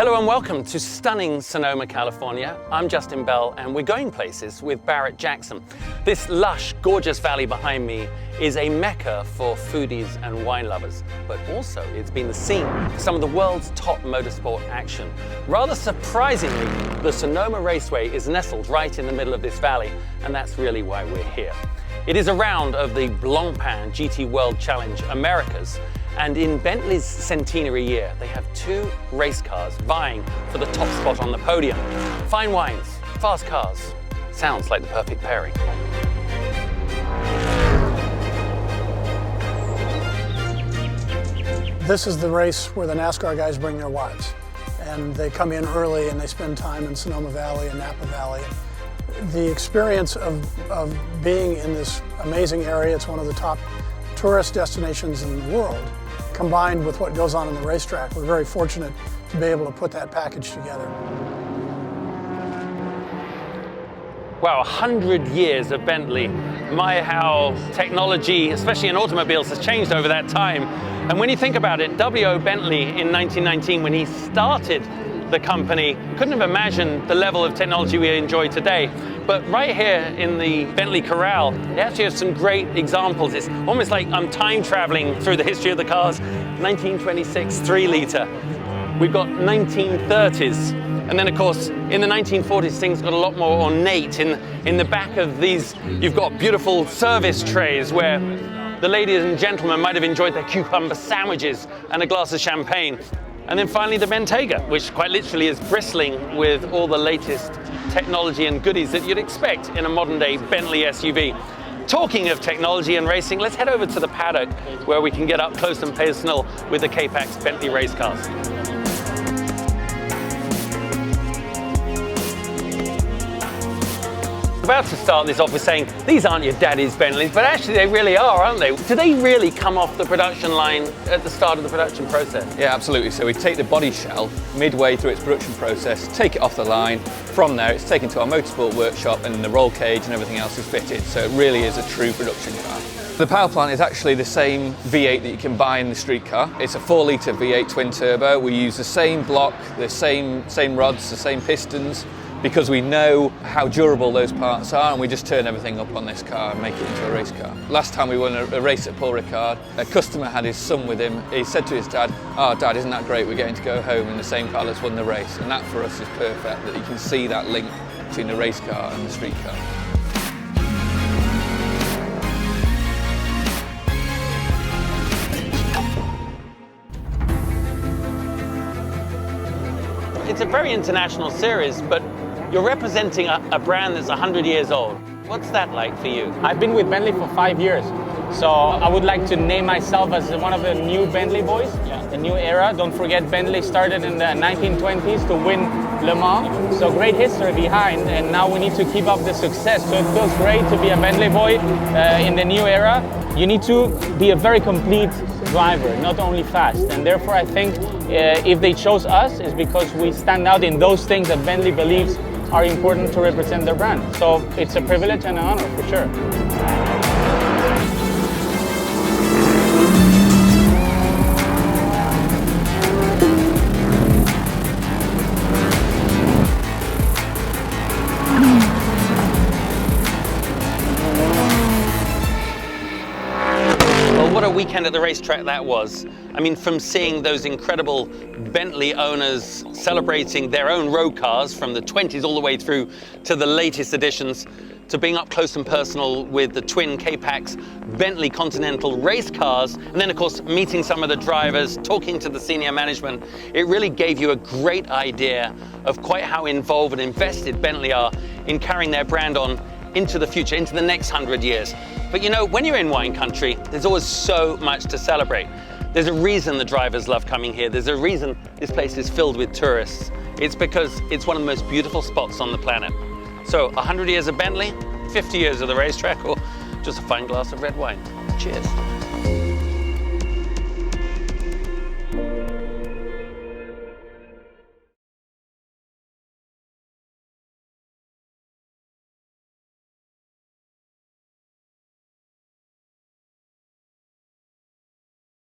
Hello and welcome to stunning Sonoma, California. I'm Justin Bell and we're going places with Barrett-Jackson. This lush, gorgeous valley behind me is a mecca for foodies and wine lovers, but also it's been the scene for some of the world's top motorsport action. Rather surprisingly, the Sonoma Raceway is nestled right in the middle of this valley, and that's really why we're here. It is a round of the Blancpain GT World Challenge Americas. And in Bentley's Centenary year, they have two race cars vying for the top spot on the podium. Fine wines, fast cars. Sounds like the perfect pairing. This is the race where the NASCAR guys bring their wives. And they come in early and they spend time in Sonoma Valley and Napa Valley. The experience of being in this amazing area, it's one of the top tourist destinations in the world, combined with what goes on in the racetrack. We're very fortunate to be able to put that package together. Wow, 100 years of Bentley. My, how technology, especially in automobiles, has changed over that time. And when you think about it, W.O. Bentley in 1919, when he started the company, couldn't have imagined the level of technology we enjoy today. But right here in the Bentley Corral, they actually have some great examples. It's almost like I'm time traveling through the history of the cars. 1926 3-liter. We've got 1930s. And then of course, in the 1940s, things got a lot more ornate. In the back of these, you've got beautiful service trays where the ladies and gentlemen might have enjoyed their cucumber sandwiches and a glass of champagne. And then finally the Bentayga, which quite literally is bristling with all the latest technology and goodies that you'd expect in a modern day Bentley SUV. Talking of technology and racing, let's head over to the paddock where we can get up close and personal with the Capex Bentley race cars. About to start this off with saying these aren't your daddy's Bentleys, but actually they really are, aren't they? Do they really come off the production line at the start of the production process? Yeah, absolutely. So we take the body shell midway through its production process, take it off the line. From there, it's taken to our motorsport workshop and the roll cage and everything else is fitted. So it really is a true production car. The power plant is actually the same V8 that you can buy in the street car. It's a 4-litre V8 twin turbo. We use the same block, the same rods, the same pistons, because we know how durable those parts are, and we just turn everything up on this car and make it into a race car. Last time we won a race at Paul Ricard, a customer had his son with him. He said to his dad, "Oh Dad, isn't that great, we're getting to go home in the same car that's won the race." And that for us is perfect, that you can see that link between the race car and the street car. It's a very international series, but you're representing a brand that's 100 years old. What's that like for you? I've been with Bentley for 5 years. So I would like to name myself as one of the new Bentley boys, the new era. Don't forget, Bentley started in the 1920s to win Le Mans. So great history behind, and now we need to keep up the success. So it feels great to be a Bentley boy in the new era. You need to be a very complete driver, not only fast. And therefore I think if they chose us, it's because we stand out in those things that Bentley believes are important to represent their brand. So it's a privilege and an honor, for sure. What a weekend at the racetrack that was. I mean, from seeing those incredible Bentley owners celebrating their own road cars from the 20s all the way through to the latest editions, to being up close and personal with the twin Capex Bentley Continental race cars, and then of course meeting some of the drivers, talking to the senior management, it really gave you a great idea of quite how involved and invested Bentley are in carrying their brand on into the future, into the next 100 years. But you know, when you're in wine country, there's always so much to celebrate. There's a reason the drivers love coming here. There's a reason this place is filled with tourists. It's because it's one of the most beautiful spots on the planet. So 100 years of Bentley, 50 years of the racetrack, or just a fine glass of red wine. Cheers.